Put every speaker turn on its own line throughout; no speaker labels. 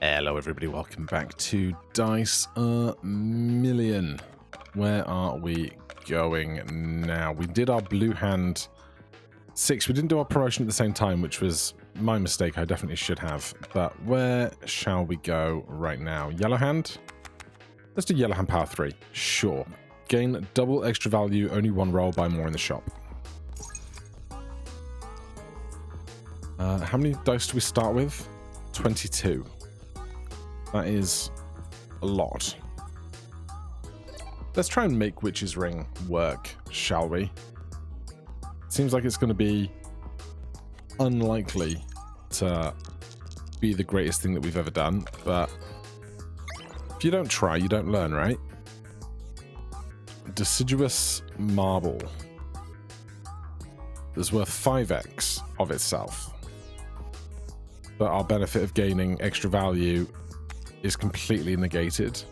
Hello everybody, welcome back to Dice a Million. Where are we going now? We did our blue hand 6. We didn't do our promotion at the same time, which was my mistake. I definitely should have. But where shall we go right now? Yellow hand? Let's do yellow hand power 3. Sure. Gain double extra value, only one roll, buy more in the shop. How many dice do we start with? 22. That is a lot. Let's try and make Witch's Ring work, shall we? Seems like it's going to be unlikely to be the greatest thing that we've ever done, but if you don't try, you don't learn, right? Deciduous Marble is worth 5x of itself, but our benefit of gaining extra value is completely negated,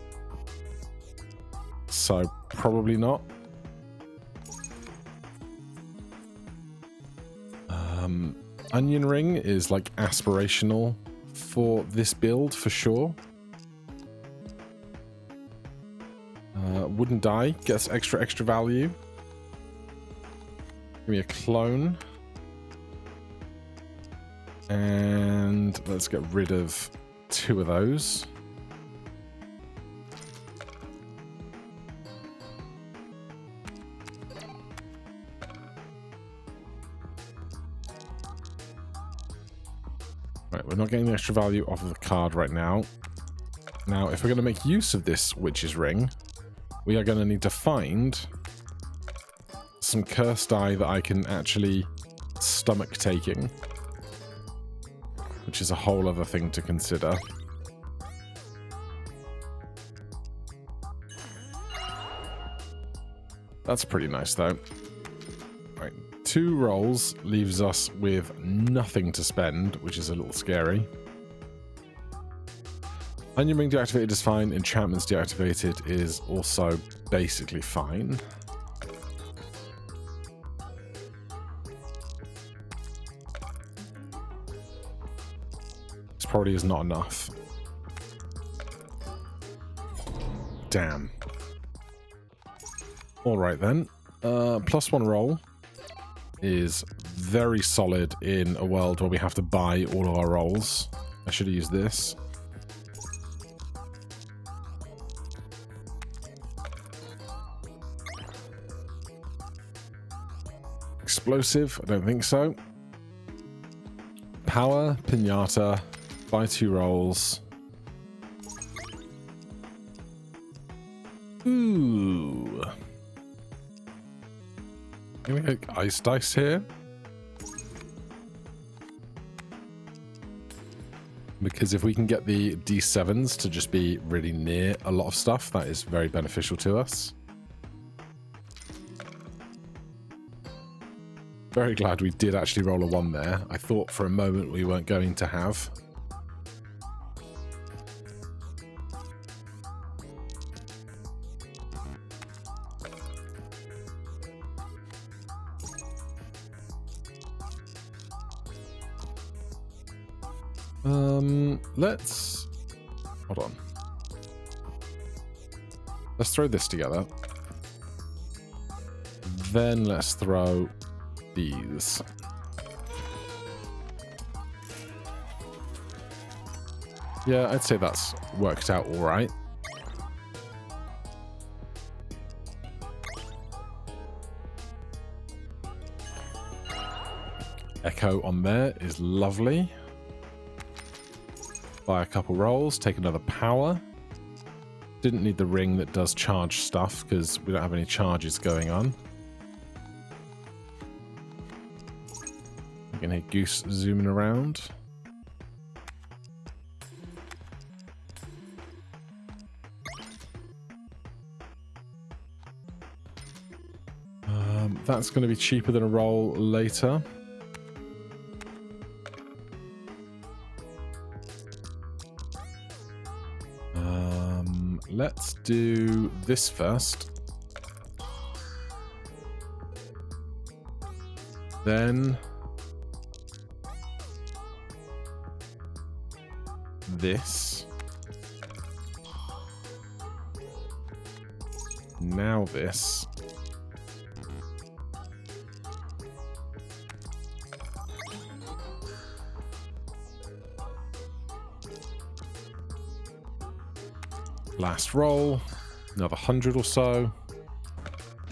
so probably not. Onion Ring is like aspirational for this build for sure. Wooden Die gets extra value. Give me a clone, and let's get rid of 2 of those. Right, we're not getting the extra value off of the card right now. Now, if we're going to make use of this Witch's Ring, we are going to need to find some cursed die that I can actually stomach taking, which is a whole other thing to consider. That's pretty nice, though. Right, 2 rolls leaves us with nothing to spend, which is a little scary. Onion Ring deactivated is fine. Enchantments deactivated is also basically fine. This probably is not enough. Damn. Alright then. +1 roll is very solid in a world where we have to buy all of our rolls. I should have used this. Explosive? I don't think so. Power, Pinata, buy 2 rolls. Ooh. I'm gonna go Ice Dice here, because if we can get the D7s to just be really near a lot of stuff, that is very beneficial to us. Very glad we did actually roll a 1 there. I thought for a moment we weren't going to have. Let's... Hold on. Let's throw this together. Then let's throw these. Yeah, I'd say that's worked out all right. Echo on there is lovely. Buy a couple rolls, take another power. Didn't need the ring that does charge stuff because we don't have any charges going on. You can hear Goose zooming around. That's going to be cheaper than a roll later. Let's do this first. Then this. Now this. Last roll. Another 100 or so.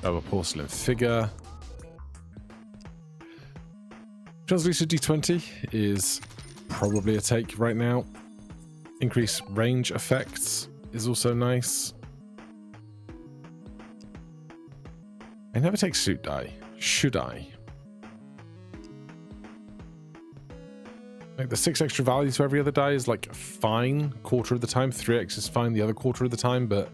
Over porcelain figure. Translucid D20 is probably a take right now. Increase range effects is also nice. I never take suit die. Should I? Like the 6 extra values for every other die is like fine quarter of the time. 3x is fine the other quarter of the time, but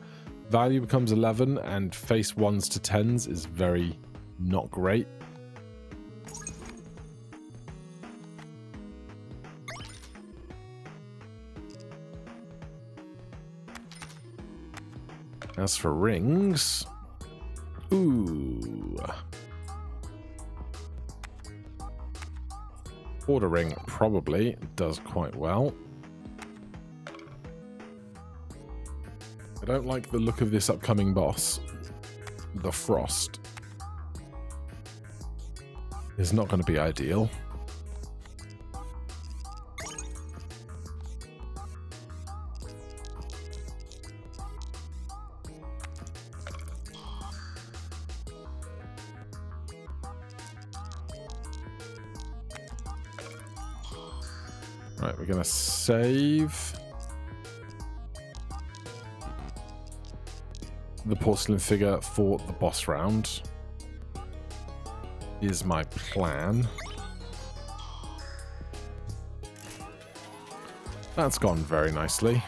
value becomes 11 and face 1s to 10s is very not great. As for rings, ooh. Order ring probably does quite well. I don't like the look of this upcoming boss. The Frost is not going to be ideal. Right, we're going to save the porcelain figure for the boss round, is my plan. That's gone very nicely.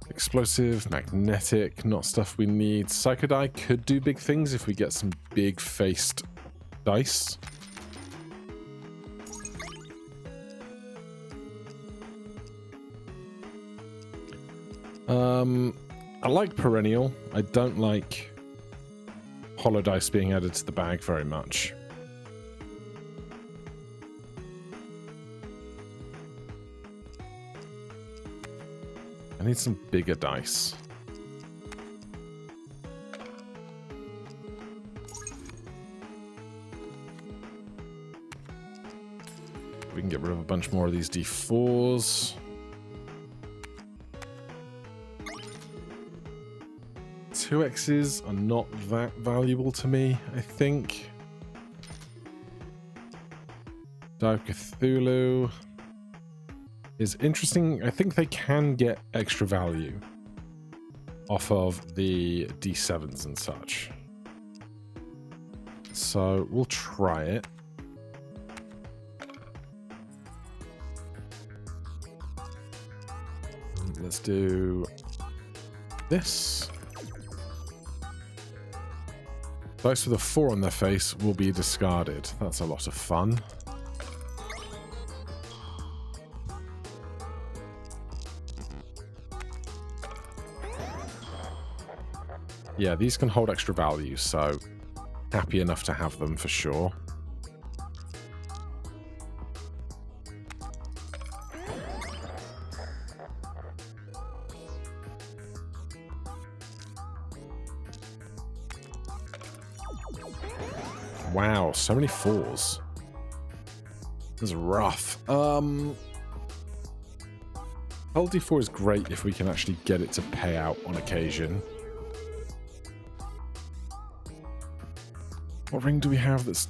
Explosive, magnetic, not stuff we need. Psychodie could do big things if we get some big faced dice. I like Perennial. I don't like Hollow Dice being added to the bag very much. I need some bigger dice. We can get rid of a bunch more of these D4s. Two X's are not that valuable to me, I think. Dive Cthulhu is interesting. I think they can get extra value off of the D7s and such. So we'll try it. Let's do this. Dice with a 4 on their face will be discarded. That's a lot of fun. Yeah, these can hold extra value, so happy enough to have them for sure. Wow, so many 4s. This is rough. LD4 is great if we can actually get it to pay out on occasion. What ring do we have that's...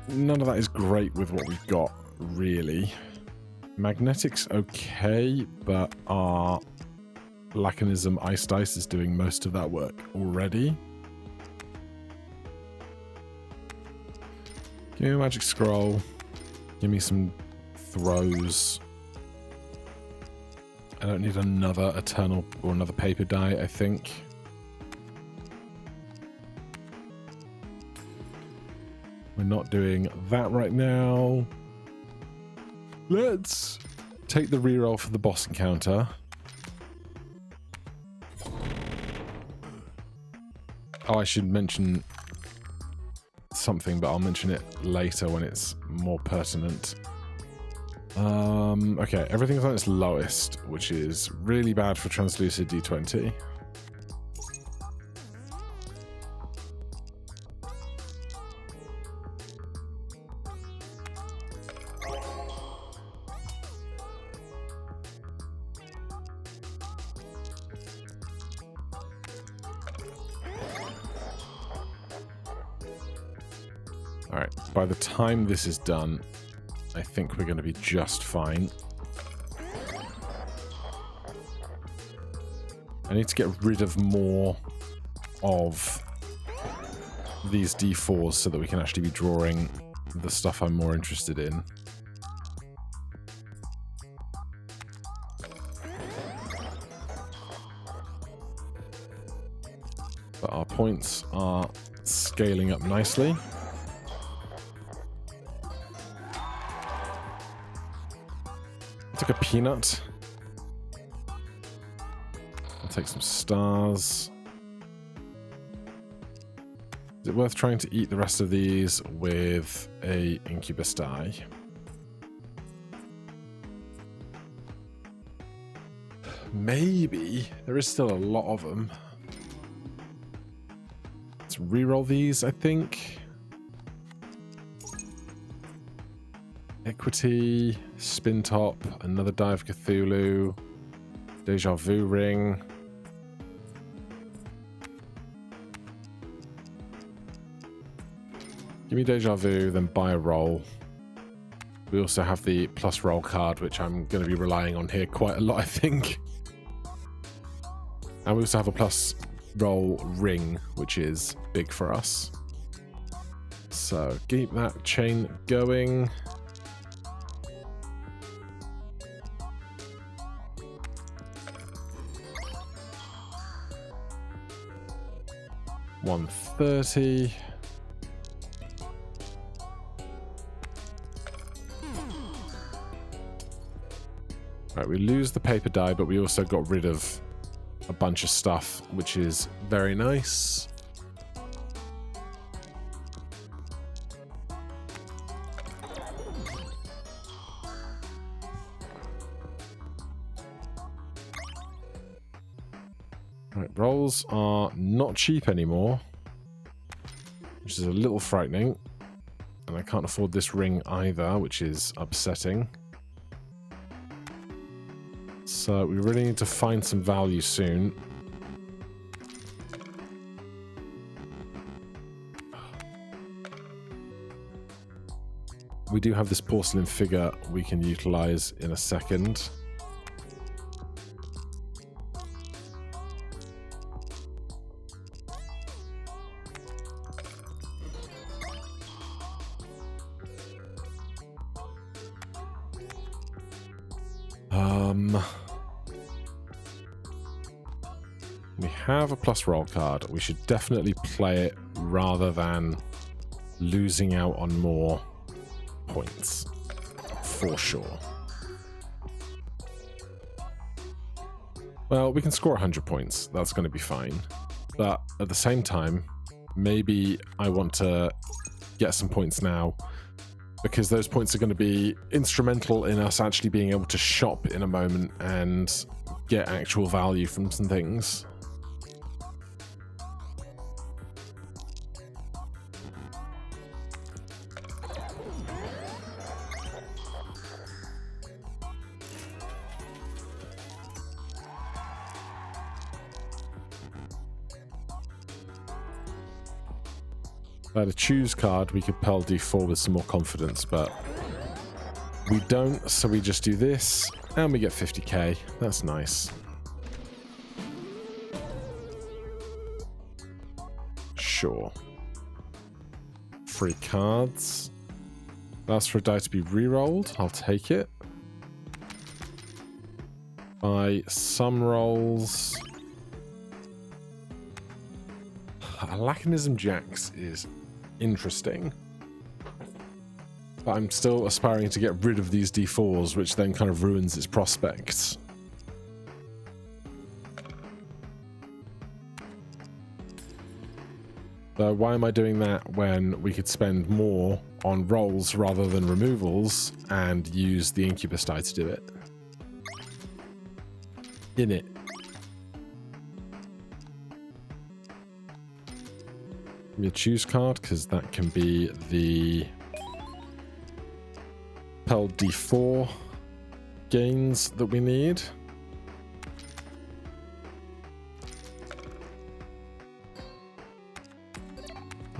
None of that is great with what we've got, really. Magnetic's okay, but our Laconism Ice Dice is doing most of that work already. Give me a magic scroll. Give me some throws. I don't need another Eternal or another paper die, I think. We're not doing that right now. Let's take the reroll for the boss encounter. Oh, I should mention something, but I'll mention it later when it's more pertinent. Okay, everything's on its lowest, which is really bad for translucid D20. Alright, by the time this is done, I think we're going to be just fine. I need to get rid of more of these D4s so that we can actually be drawing the stuff I'm more interested in. But our points are scaling up nicely. Took a peanut. I'll take some stars. Is it worth trying to eat the rest of these with a incubus die? Maybe. There is still a lot of them. Let's reroll these, I think. Equity, Spin Top, another Die of Cthulhu, Deja Vu Ring. Give me Deja Vu, then buy a roll. We also have the plus roll card, which I'm going to be relying on here quite a lot, I think. And we also have a plus roll ring, which is big for us. So keep that chain going. $130. Right, we lose the paper die, but we also got rid of a bunch of stuff, which is very nice. Right, rolls are not cheap anymore, which is a little frightening. And I can't afford this ring either, which is upsetting. So we really need to find some value soon. We do have this porcelain figure we can utilize in a second. We have a plus roll card. We should definitely play it rather than losing out on more points, for sure. Well, we can score 100 points. That's going to be fine. But at the same time, maybe I want to get some points now, because those points are going to be instrumental in us actually being able to shop in a moment and get actual value from some things. If I had a choose card, we could Pearl D4 with some more confidence, but we don't, so we just do this, and we get 50k. That's nice. Sure. Free cards. That's for a die to be re-rolled. I'll take it. Buy some rolls. Lacanism Jax is interesting, but I'm still aspiring to get rid of these D4s, which then kind of ruins its prospects. So why am I doing that when we could spend more on rolls rather than removals and use the incubus die to do it? In it. Give me a choose card, because that can be the Pearl D4 gains that we need.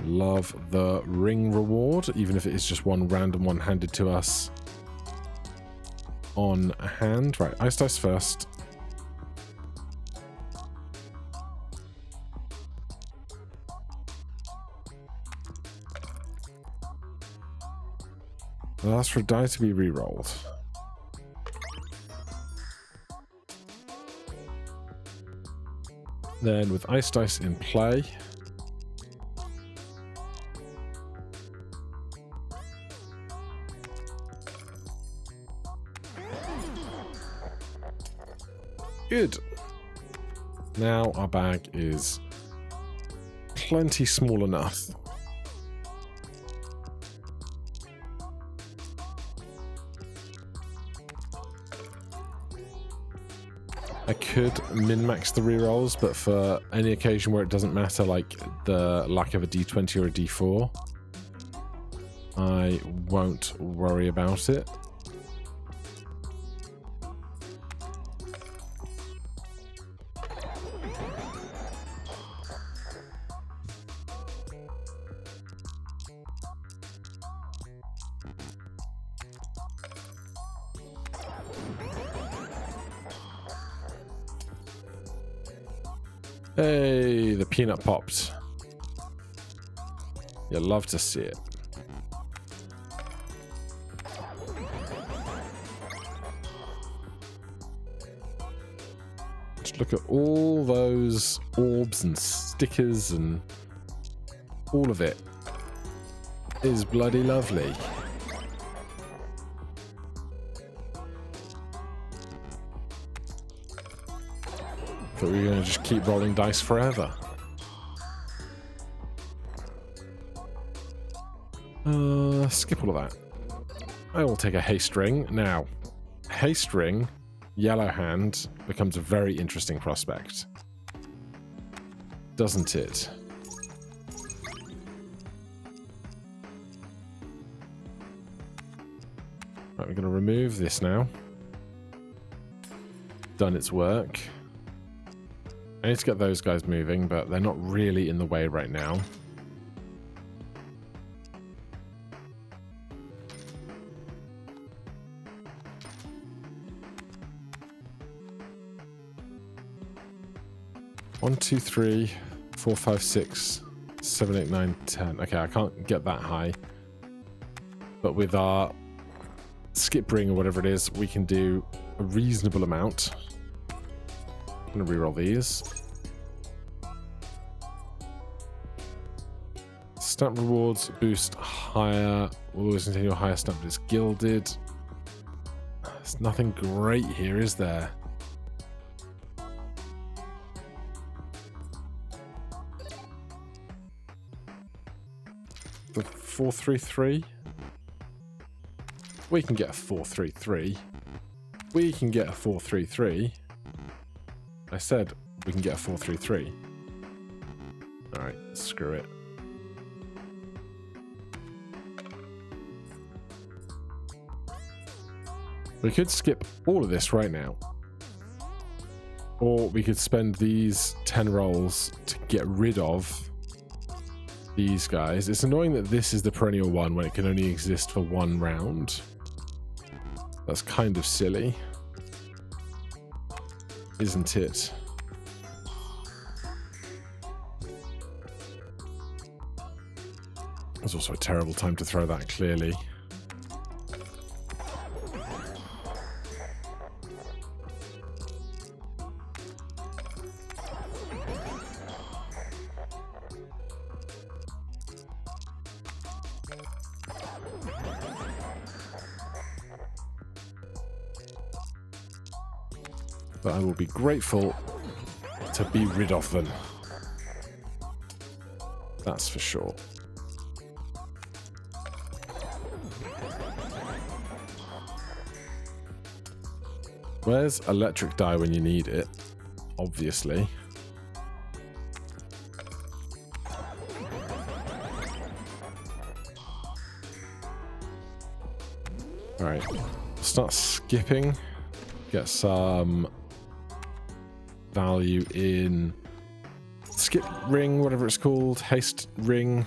Love the ring reward, even if it is just one random one handed to us on hand. Right, ice dice first. I'll ask for a die to be re-rolled. Then with ice dice in play, good. Now our bag is plenty small enough. I could min-max the rerolls, but for any occasion where it doesn't matter, like the lack of a D20 or a D4, I won't worry about it. Hey, the peanut popped. You love to see it. Just look at all those orbs and stickers, and all of it is bloody lovely. Thought we were going to just keep rolling dice forever. Skip all of that. I will take a haste ring. Now, haste ring, yellow hand, becomes a very interesting prospect. Doesn't it? Right, we're going to remove this now. Done its work. I need to get those guys moving, but they're not really in the way right now. One, two, 3, 4, 5, 6, 7, 8, 9, 10. Okay, I can't get that high. But with our skip ring or whatever it is, we can do a reasonable amount. I'm going to reroll these. Stamp rewards boost higher. Always continue higher stamp, but it's gilded. There's nothing great here, is there? The 433. We can get a 433. We can get a 433. I said we can get a 433. Alright, screw it. We could skip all of this right now. Or we could spend these 10 rolls to get rid of these guys. It's annoying that this is the perennial one when it can only exist for one round. That's kind of silly, isn't it? It was also a terrible time to throw that, clearly. But I will be grateful to be rid of them. That's for sure. Where's electric dye when you need it? Obviously. Alright. Start skipping. Get some value in skip ring, whatever it's called. Haste ring.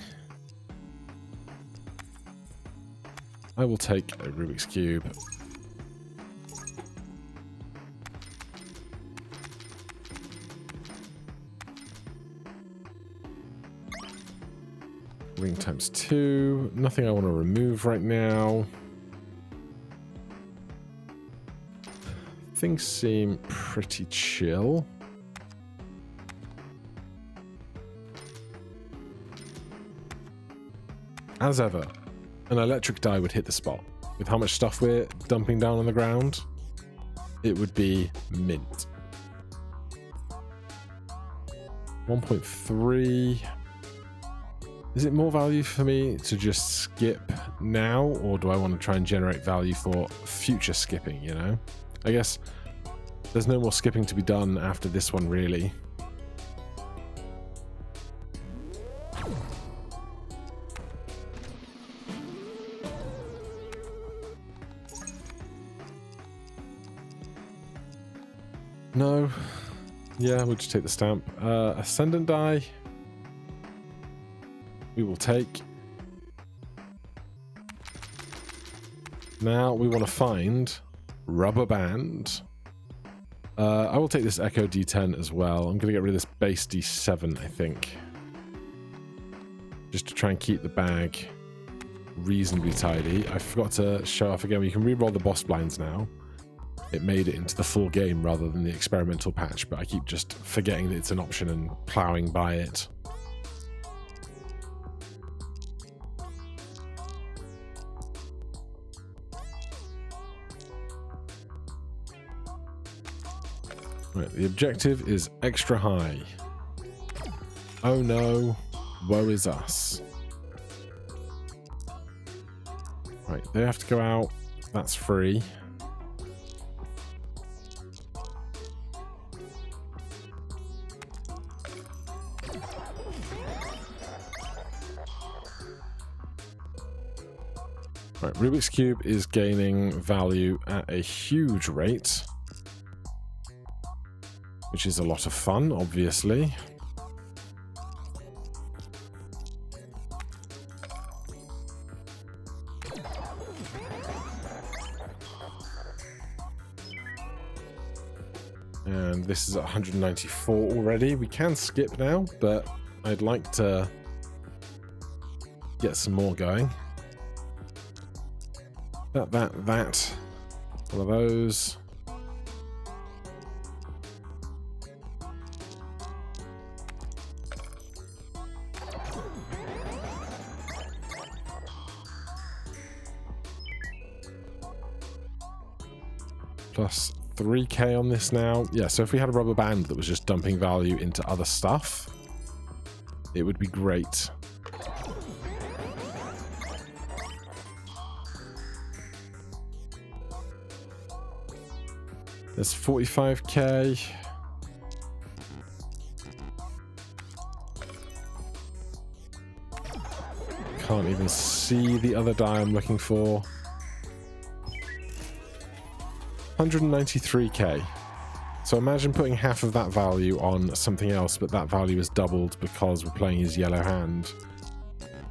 I will take a Rubik's Cube. Ring times 2. Nothing I want to remove right now. Things seem pretty chill. As ever, an electric dye would hit the spot. With how much stuff we're dumping down on the ground, it would be mint. 1.3. Is it more value for me to just skip now, or do I want to try and generate value for future skipping, you know? I guess there's no more skipping to be done after this one, really. No. Yeah, we'll just take the stamp. Ascendant die. We will take. Now we want to find rubber band. I will take this Echo D10 as well. I'm going to get rid of this base D7, I think. Just to try and keep the bag reasonably tidy. I forgot to show off again. You can re-roll the boss blinds now. It made it into the full game rather than the experimental patch, but I keep just forgetting that it's an option and plowing by it. Right, the objective is extra high. Oh no, woe is us. Right, they have to go out. That's free. Right, Rubik's Cube is gaining value at a huge rate, which is a lot of fun, obviously. And this is at 194 already. We can skip now, but I'd like to get some more going. That. One of those. Plus 3k on this now. Yeah, so if we had a rubber band that was just dumping value into other stuff, it would be great. There's 45k. Can't even see the other die I'm looking for. 193k. So imagine putting half of that value on something else, but that value is doubled because we're playing his yellow hand.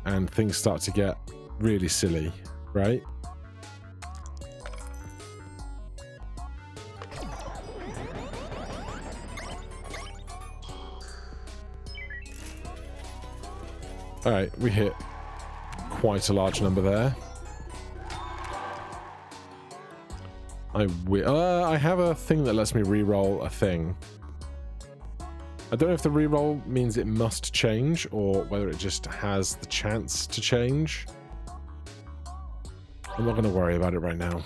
And things start to get really silly, right? Alright, we hit quite a large number there. I have a thing that lets me re-roll a thing. I don't know if the re-roll means it must change or whether it just has the chance to change. I'm not going to worry about it right now.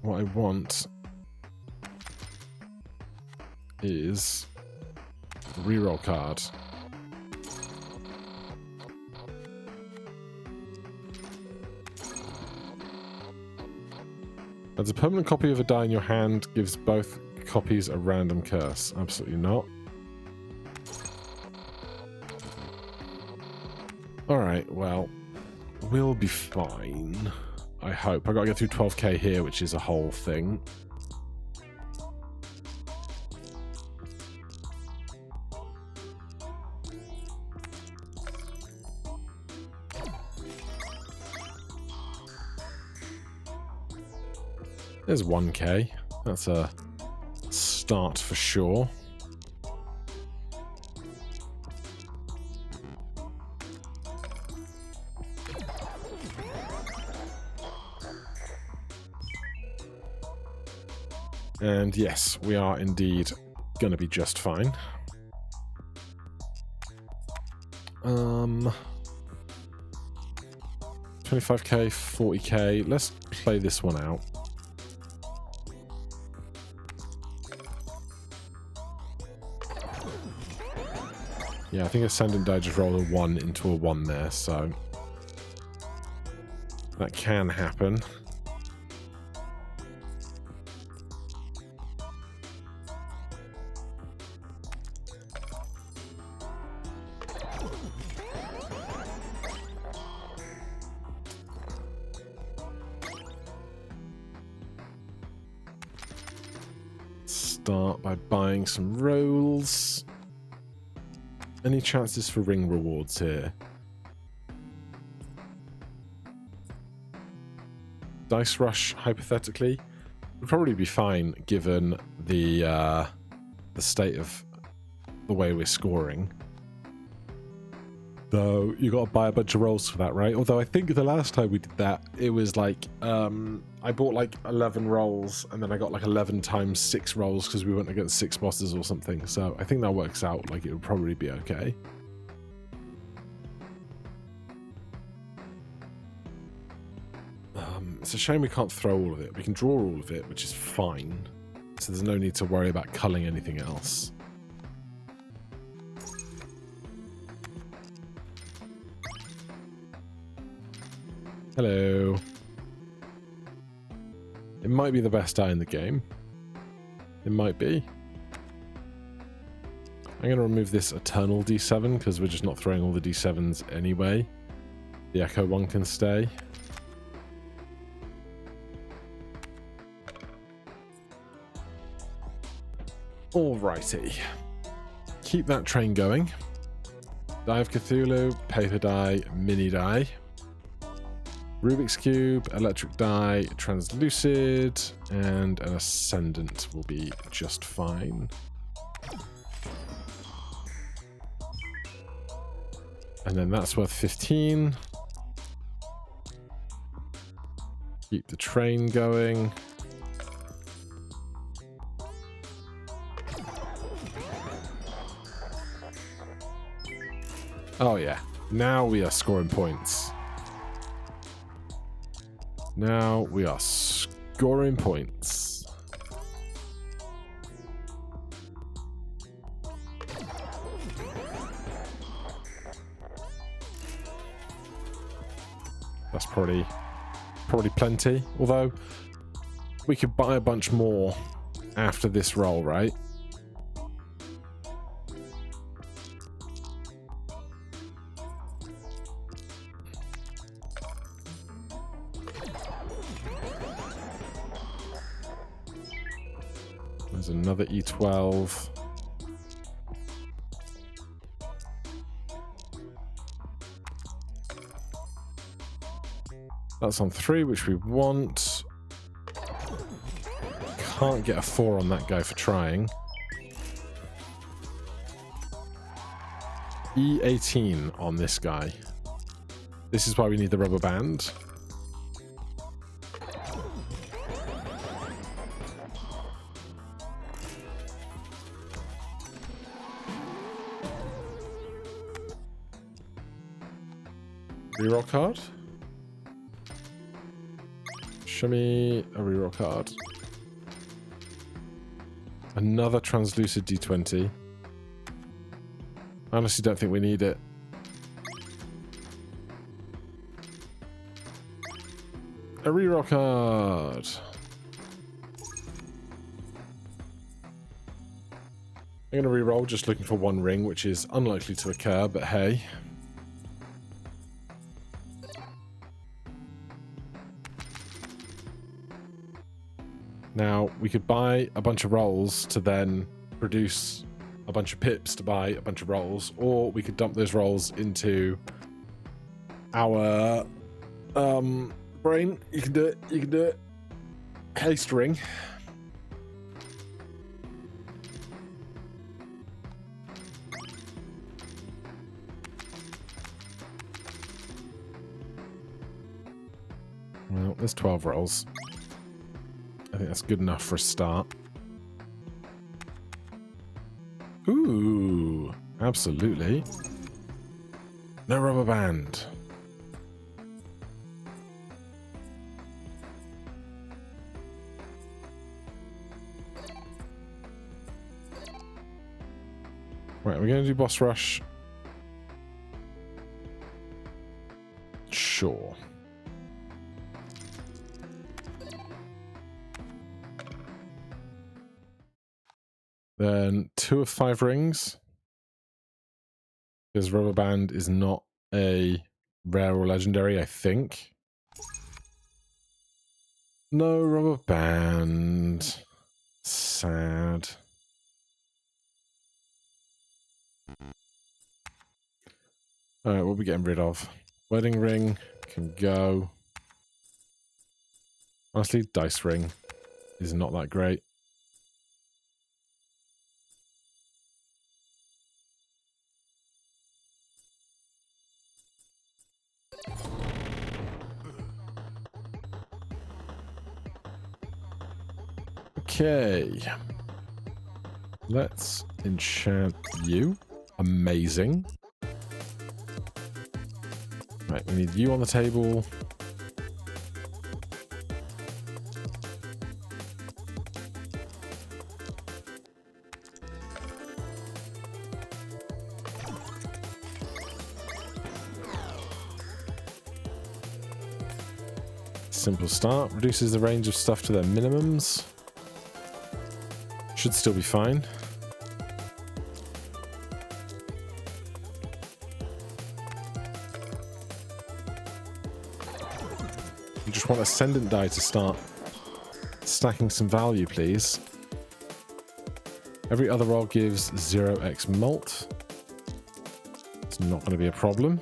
What I want is Reroll card. As a permanent copy of a die in your hand gives both copies a random curse. Absolutely not. Alright, well, we'll be fine. I hope. I gotta get through 12k here, which is a whole thing. There's 1k. That's a start for sure. And yes, we are indeed going to be just fine. 25k, 40k. Let's play this one out. Yeah, I think Ascendant Die just rolled a 1 into a 1 there, so that can happen. Start by buying some rolls. Any chances for ring rewards here? Dice Rush, hypothetically, would probably be fine given the state of the way we're scoring. Though you got to buy a bunch of rolls for that, right? Although I think the last time we did that, it was like I bought like 11 rolls, and then I got like 11 times 6 rolls because we went against 6 bosses or something. So I think that works out. Like it would probably be okay. It's a shame we can't throw all of it. We can draw all of it, which is fine. So there's no need to worry about culling anything else. Hello. It might be the best die in the game. It might be. I'm going to remove this Eternal D7 because we're just not throwing all the D7s anyway. The Echo one can stay. Alrighty. Keep that train going. Die of Cthulhu, paper die, mini die. Rubik's Cube, Electric Die, Translucid, and an Ascendant will be just fine. And then that's worth 15. Keep the train going. Oh yeah, now we are scoring points. Now we are scoring points. That's probably plenty. Although we could buy a bunch more after this roll, right? There's another E12. That's on 3, which we want. Can't get a 4 on that guy for trying. E18 on this guy. This is why we need the rubber band. Reroll card. Show me a reroll card. Another translucid D20. I honestly don't think we need it. A reroll card. I'm going to reroll, just looking for one ring, which is unlikely to occur, but hey. Now, we could buy a bunch of rolls to then produce a bunch of pips to buy a bunch of rolls, or we could dump those rolls into our brain. You can do it. You can do it. Haste ring. Well, there's 12 rolls. I think that's good enough for a start. Ooh, absolutely. No rubber band. Right, we're going to do boss rush. Sure. Then 2 of 5 rings. Because rubber band is not a rare or legendary, I think. No rubber band. Sad. Alright, what are we getting rid of? Wedding ring can go. Honestly, dice ring is not that great. Okay. Let's enchant you. Amazing. Right, we need you on the table. Simple start. Reduces the range of stuff to their minimums. Should still be fine. You just want Ascendant Die to start stacking some value, please. Every other roll gives 0x malt. It's not going to be a problem.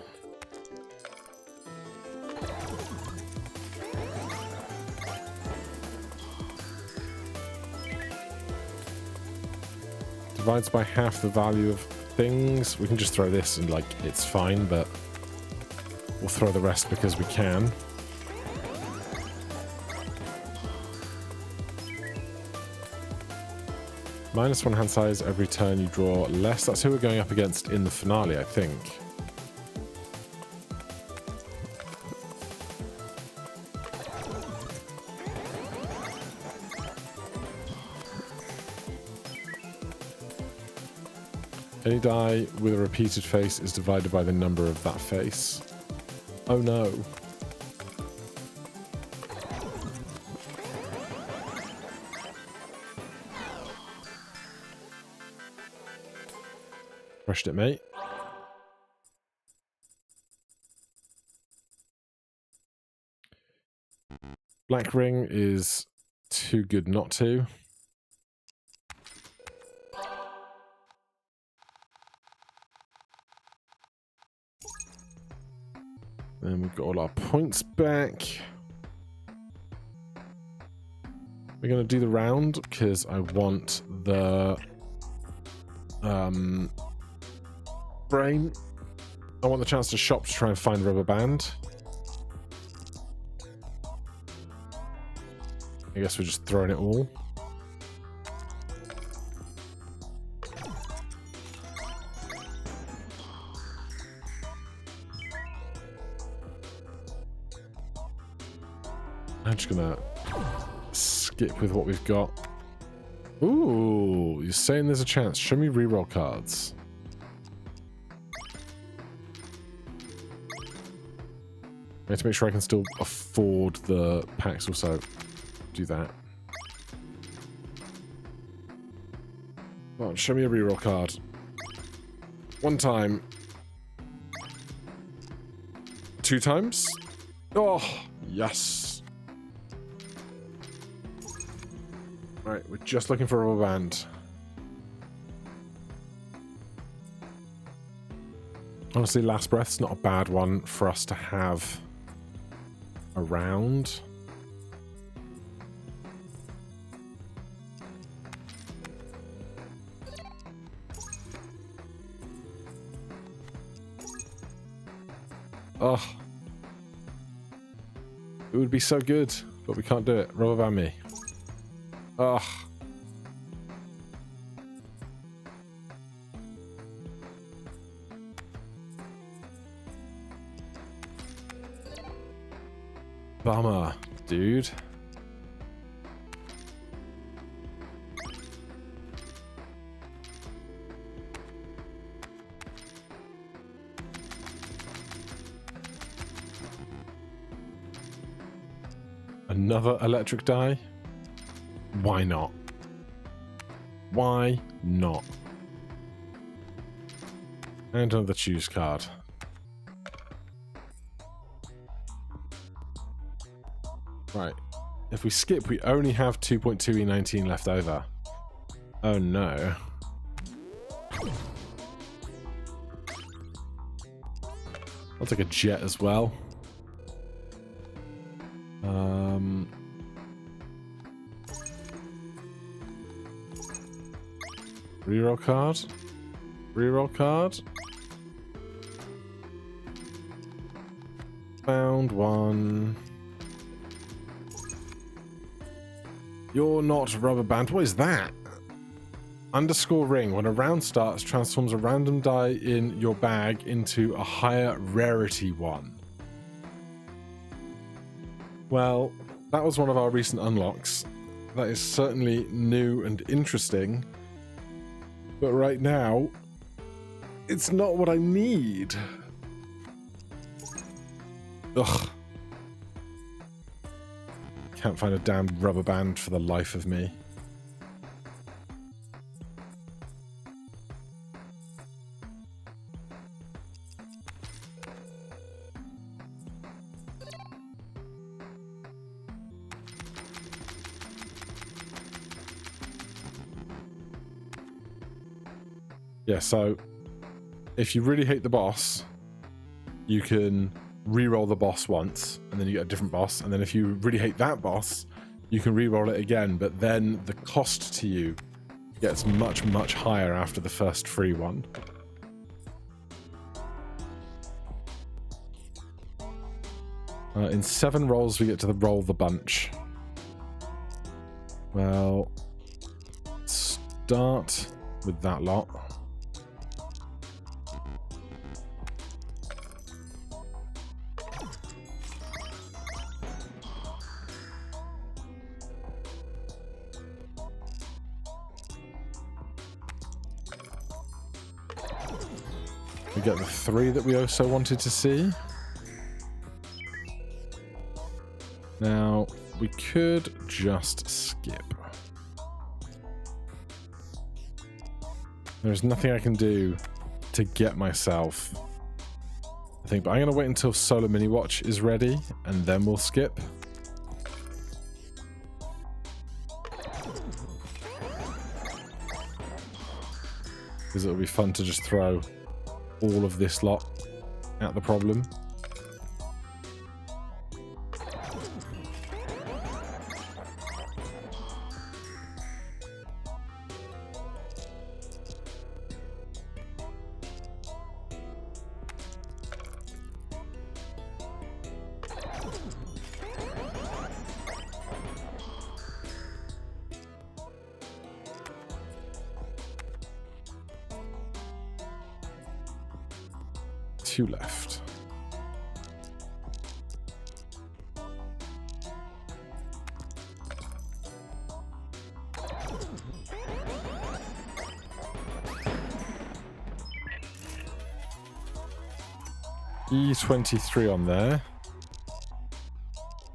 Divides by half the value of things. We can just throw this and, like, it's fine, but we'll throw the rest because we can. -1 hand size every turn you draw less. That's who we're going up against in the finale, I think. Any die with a repeated face is divided by the number of that face. Oh no. Crushed it, mate. Black ring is too good not to. And we've got all our points back. We're going to do the round because I want the brain. I want the chance to shop to try and find rubber band. I guess we're just throwing it all. I'm just gonna skip with what we've got. Ooh, you're saying there's a chance. Show me reroll cards. I have to make sure I can still afford the packs also. Do that. Come on, show me a reroll card. One time. 2 times? Oh, yes. Right, we're just looking for a rubber band. Honestly, Last Breath's not a bad one for us to have around. Oh. It would be so good, but we can't do it. Rubber band me. Ugh. Bummer, dude. Another electric die? Why not? Why not? And another choose card. Right. If we skip, we only have 2.2E19 left over. Oh no. I'll take a jet as well. Reroll card. Reroll card. Found one. You're not rubber band. What is that? Underscore ring. When a round starts, transforms a random die in your bag into a higher rarity one. Well, that was one of our recent unlocks. That is certainly new and interesting. But right now, it's not what I need. Ugh. Can't find a damn rubber band for the life of me. Yeah, so if you really hate the boss, you can re-roll the boss once, and then you get a different boss. And then if you really hate that boss, you can re-roll it again, but then the cost to you gets much, much higher after the first free one. In 7 rolls, we get to roll the bunch. Well, start with that lot. We get the 3 that we also wanted to see. Now, we could just skip. There's nothing I can do to get myself, I think, but I'm going to wait until Solar Mini Watch is ready, and then we'll skip. Because it'll be fun to just throw all of this lot at the problem. Two left. E23 on there.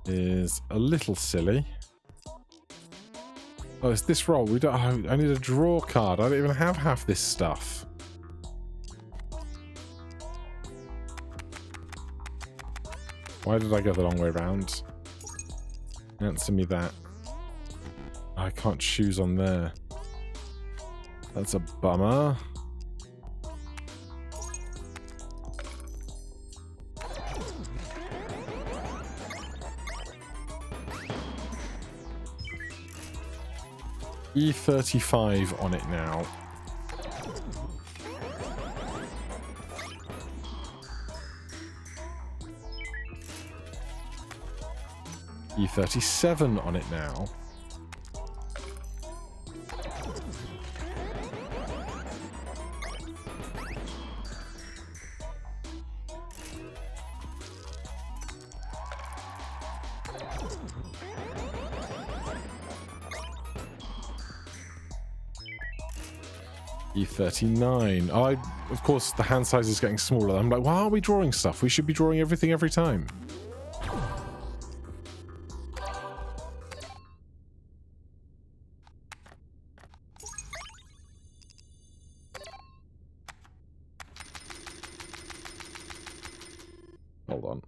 is a little silly. Oh, it's this roll. We don't. I need a draw card. I don't even have half this stuff. Why did I go the long way round? Answer me that. I can't choose on there. That's a bummer. E35 on it now. E37 on it now. E39. Of course, the hand size is getting smaller. I'm like, why aren't we drawing stuff? We should be drawing everything every time. Hold on.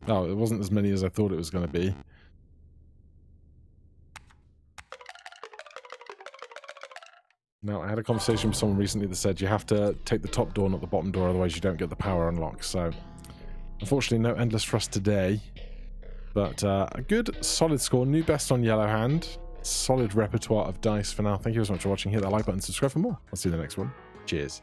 Oh, it wasn't as many as I thought it was going to be. Now, I had a conversation with someone recently that said you have to take the top door, not the bottom door, otherwise you don't get the power unlock. So, unfortunately, no Endless Thrust today. But a good, solid score. New best on Yellow Hand. Solid repertoire of dice for now. Thank you so much for watching. Hit that like button, subscribe for more. I'll see you in the next one. Cheers.